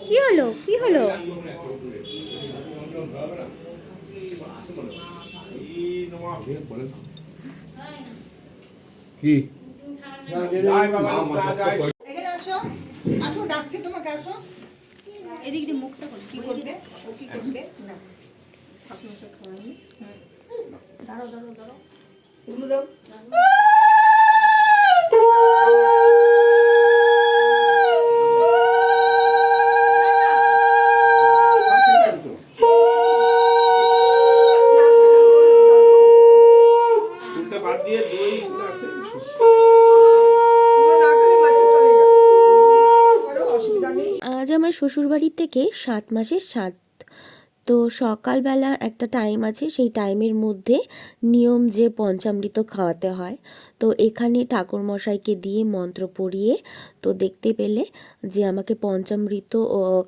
কি হলো কি হলো? কি এখানে আসো, আসো, ডাকছে তোমাকে, আসো। এদিক দিয়ে মুখটা কি করবে? ও কি করবে? না, আপনার সাথে খাওয়ানি। দাঁড়াও দাঁড়াও দাঁড়াও, এগুলো দাও। আজ আমার শ্বশুরবাড়ির থেকে 7 মাসের শ্রাদ্ধ। তো সকালবেলা একটা টাইম আছে, সেই টাইমের মধ্যে নিয়ম যে পঞ্চামৃত খাওয়াতে হয়। তো এখানে ঠাকুরমশাইকে দিয়ে মন্ত্র পড়িয়ে তো দেখতে পেলে যে আমাকে পঞ্চামৃত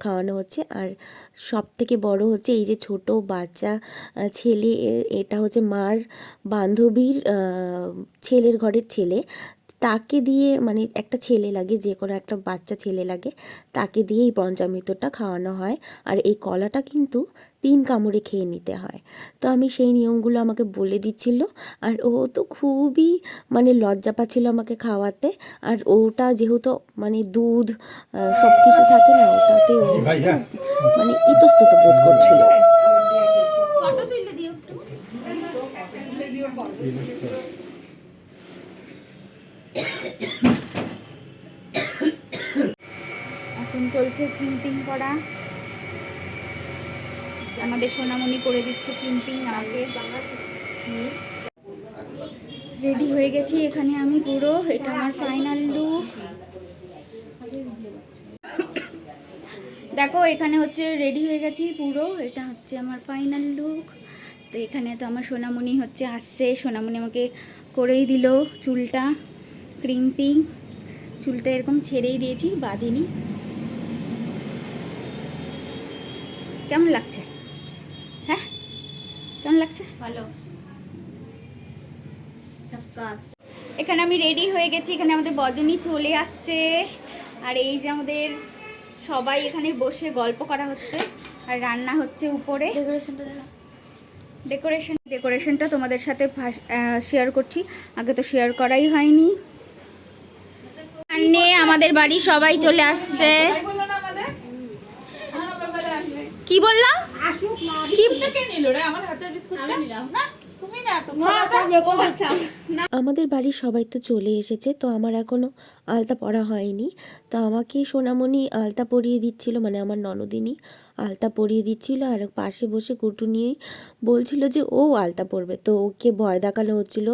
খাওয়ানো হচ্ছে। আর সব থেকে বড় হচ্ছে এই যে ছোট বাচ্চা ছেলে, এটা হচ্ছে মার বান্ধবীর ছেলের ঘরের ছেলে, তাকে দিয়ে মানে একটা ছেলে লাগে, যে কোনো একটা বাচ্চা ছেলে লাগে, তাকে দিয়ে এই পঞ্চামৃতটা খাওয়ানো হয়। আর এই কলাটা কিন্তু 3 কামড়ে খেয়ে নিতে হয়। তো আমি সেই নিয়মগুলো আমাকে বলে দিচ্ছিল, আর ও তো খুবই মানে লজ্জা পাচ্ছিল আমাকে খাওয়াতে। আর ওটা যেহেতু মানে দুধ সব কিছু থাকে না, ওটাতে ও মানে ইতস্তত বোধ করছিল। এখন চলছে ক্রিম্পিং করা, আমাদের সোনামণি করে দিচ্ছে ক্রিম্পিং আমাকে। রেডি হয়ে গেছি এখানে আমি পুরো, এটা আমার ফাইনাল লুক। দেখো এখানে হচ্ছে রেডি হয়ে গেছি পুরো, এটা হচ্ছে আমার ফাইনাল লুক। তো এখানে তো আমার সোনামণি হচ্ছে আসছে, সোনামণি আমাকে করেই দিল চুলটা ক্রিম্পিং। চুলটা এরকম ছেড়েই দিয়েছি, বাঁধিনি। কেমন লাগছে? হ্যাঁ কেমন লাগছে? ভালো। এখানে আমি রেডি হয়ে গেছি, এখানে আমাদের বজনী চলে আসছে। আর এই যে আমাদের সবাই এখানে বসে গল্প করা হচ্ছে, আর রান্না হচ্ছে উপরে। ডেকোরেশনটা তোমাদের সাথে শেয়ার করছি, আগে তো শেয়ার করাই হয়নি। এখানে আমাদের বাড়ি সবাই চলে আসছে। কি বললাম? আমাদের বাড়ির সবাই তো চলে এসেছে, তো আমার এখনো আলতা পরা হয়নি। তো আমাকে সোনামণি আলতা পরিয়ে দিচ্ছিল, মানে আমার ননদিনী আলতা পরিয়ে দিচ্ছিল। আর পাশে বসে কুটু নিয়ে বলছিল যে ও আলতা পরবে, তো ওকে ভয় দেখানো হচ্ছিল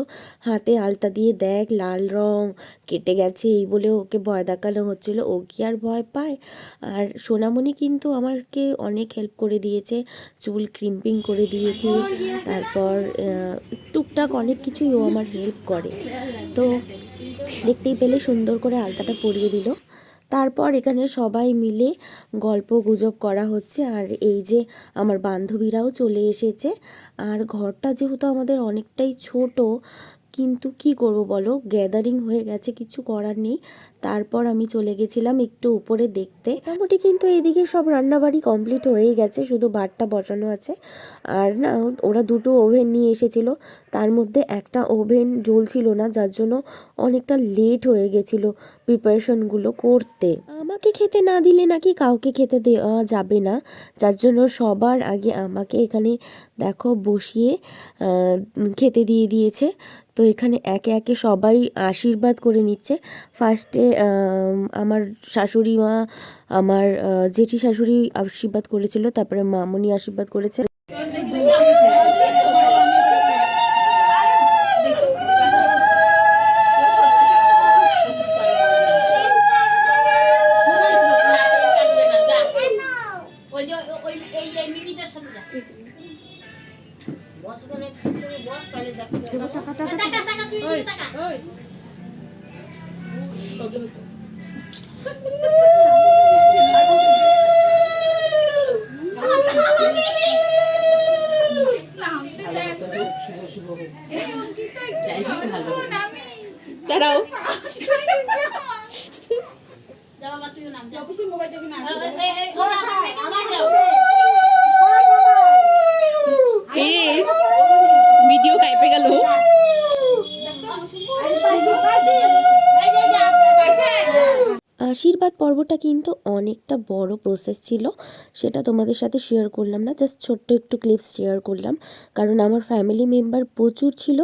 হাতে আলতা দিয়ে, দেখ লাল রং কেটে গেছে এই বলে ওকে ভয় দেখানো হচ্ছিল। ও কি আর ভয় পায়? আর সোনামণি কিন্তু আমাকে অনেক হেল্প করে দিয়েছে, চুল ক্রিম্পিং করে দিয়েছে, তারপর টুকটাক অনেক কিছুই ও আমার হেল্প করে। তো দেখতেই পেলে সুন্দর করে আলতাটা পরিয়ে দিল। তারপর এখানে সবাই মিলে গল্প গুজব করা হচ্ছে। আর এই যে আমার বান্ধবীরাও চলে এসেছে। আর ঘরটা যেহেতু আমাদের অনেকটাই ছোট, কিন্তু কি করব বলো, গ্যাদারিং হয়ে গেছে, কিছু করার নেই। তারপর আমি চলে গেছিলাম একটু উপরে দেখতে। মোটামুটি কিন্তু এইদিকে সব রান্নাবাড়ি কমপ্লিট হয়ে গেছে, শুধু ভাতটা বসানো আছে। আর না, ওরা 2টো ওভেন নিয়ে এসেছিল, তার মধ্যে একটা ওভেন জ্বলছিল না, যার জন্য অনেকটা লেট হয়ে গেছিলো প্রিপারেশনগুলো করতে। আমাকে খেতে না দিলে নাকি কাউকে খেতে দেওয়া যাবে না, যার জন্য সবার আগে আমাকে এখানে দেখো বসিয়ে খেতে দিয়ে দিয়েছে। তো এখানে একে একে সবাই আশীর্বাদ করে নিচ্ছে। ফার্স্টে আমার শাশুড়ি মা, আমার জেঠি শাশুড়ি আশীর্বাদ করেছিল, তারপরে মামনি আশীর্বাদ করেছে। ওই যে ওই এই এই মিনিটের সাথে যা বস কোনে তুমি বস তাহলে দেখো টাকা টাকা তুই এদিকে টাকা ওই দাঁড়াও যাও বাবা তুই নাম যা অফিসের মোবাইলটা কি না এই এই ওরা নিয়ে যাও ভিডিও কাইপে গেল। আশীর্বাদ পর্বটা কিন্তু অনেকটা বড় প্রসেস ছিল, সেটা তোমাদের সাথে শেয়ার করলাম না, জাস্ট ছোট্ট একটু ক্লিপস শেয়ার করলাম। কারণ আমার ফ্যামিলি মেম্বার প্রচুর ছিল,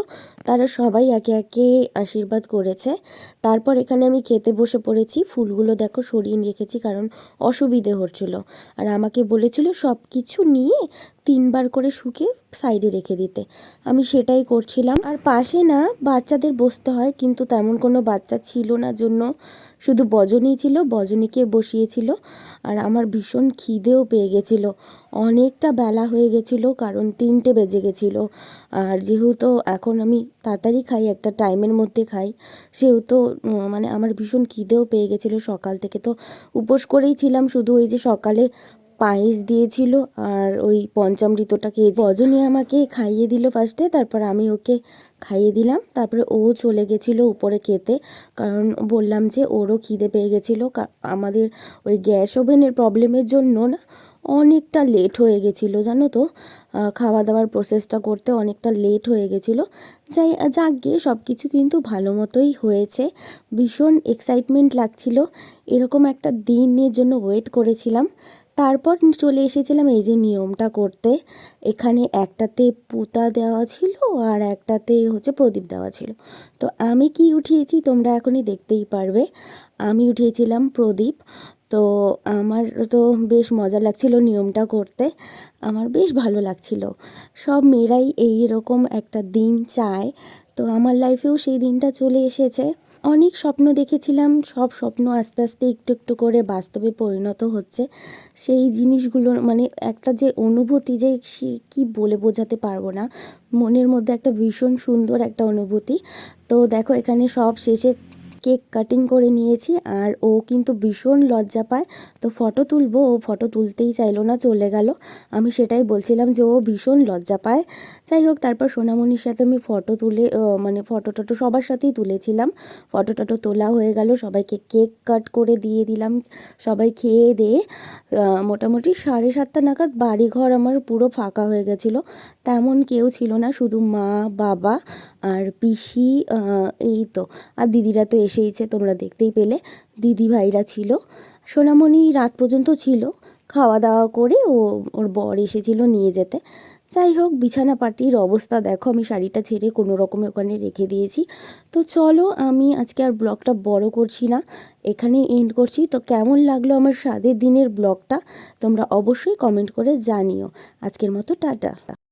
তারা সবাই একে একে আশীর্বাদ করেছে। তারপর এখানে আমি খেতে বসে পড়েছি। ফুলগুলো দেখো সরিয়ে রেখেছি কারণ অসুবিধে হচ্ছিল, আর আমাকে বলেছিল সব কিছু নিয়ে 3বার করে শুকে সাইডে রেখে দিতে। আমি সেটাই করছিলাম। আর পাশে না বাচ্চাদের বসতে হয়, কিন্তু তেমন কোনো বাচ্চা ছিল না জন্য শুধু বজনী ছিল, বজনীকে বসিয়েছিল। আর আমার ভীষণ খিদেও পেয়ে গেছিলো, অনেকটা বেলা হয়ে গেছিলো, কারণ 3টে বেজে গেছিলো। আর যেহেতু এখন আমি তাড়াতাড়ি খাই, একটা টাইমের মধ্যে খাই, সেহেতু মানে আমার ভীষণ খিদেও পেয়ে গেছিলো। সকাল থেকে তো উপোস করেই ছিলাম, শুধু ওই যে সকালে পায়েস দিয়েছিল আর ওই পঞ্চামৃতটা খেয়েছি। বজনী আমাকে খাইয়ে দিল ফার্স্টে, তারপর আমি ওকে খাইয়ে দিলাম। তারপরে ও চলে গেছিলো উপরে খেতে, কারণ বললাম যে ওরও খিদে পেয়ে গেছিলো। আমাদের ওই গ্যাস ওভেনের প্রবলেমের জন্য না অনেকটা লেট হয়ে গেছিলো, জানো তো, খাওয়া দাওয়ার প্রসেসটা করতে অনেকটা লেট হয়ে গেছিলো। যাক গিয়ে সব কিছু কিন্তু ভালো মতোই হয়েছে। ভীষণ এক্সাইটমেন্ট লাগছিল, এরকম একটা দিনের জন্য ওয়েট করেছিলাম। তারপর চলে এসেছিলাম এই যে নিয়মটা করতে। এখানে একটাতে পুতা দেওয়া ছিল আর একটাতে হচ্ছে প্রদীপ দেওয়া ছিল। তো আমি কি উঠিয়েছি তোমরা এখনই দেখতেই পারবে। আমি উঠিয়েছিলাম প্রদীপ। তো আমার তো বেশ মজা লাগছিল নিয়মটা করতে, আমার বেশ ভালো লাগছিল। সব মেয়েরাই এইরকম একটা দিন চায়, তো আমার লাইফেও সেই দিনটা চলে এসেছে। অনেক স্বপ্ন দেখেছিলাম, সব স্বপ্ন আস্তে আস্তে একটু একটু করে বাস্তবে পরিণত হচ্ছে। সেই জিনিসগুলো মানে একটা যে অনুভূতি, যে সে কী বলে বোঝাতে পারবো না, মনের মধ্যে একটা ভীষণ সুন্দর একটা অনুভূতি। তো দেখো এখানে সব শেষে কেক কাটিং করে নিয়েছি, আর ও কিন্তু ভীষণ লজ্জা পায়। তো ফটো তুলবো, ও ফটো তুলতেই চাইলো না, চলে গেল। আমি সেটাই বলছিলাম যে ও ভীষণ লজ্জা পায়। যাই হোক, তারপর সোনামণির সাথে আমি ফটো তুলে মানে ফটো টটো সবার সাথেই তুলেছিলাম। ফটো টটো তোলা হয়ে গেল, সবাইকে কেক কাট করে দিয়ে দিলাম। সবাই খেয়ে দিয়ে মোটামুটি 7:30 নাগাদ বাড়িঘর আমার পুরো ফাঁকা হয়ে গেছিলো, তেমন কেউ ছিল না, শুধু মা, বাবা আর পিসি, এই তো। আর দিদিরা তো এসেইছে, তোমরা দেখতেই পেলে, দিদি ভাইরা ছিল। সোনামণি রাত পর্যন্ত ছিল, খাওয়া দাওয়া করে ওর বর এসেছিল নিয়ে যেতে। যাই হোক, বিছানা পাটির অবস্থা দেখো, আমি শাড়িটা ছেড়ে কোনো রকমে ওখানে রেখে দিয়েছি। তো চলো, আমি আজকে আর ব্লগটা বড় করছি না, এখানেই এন্ড করছি। তো কেমন লাগলো আমার স্বাদের দিনের ব্লগটা তোমরা অবশ্যই কমেন্ট করে জানিও। আজকের মতো টাটা।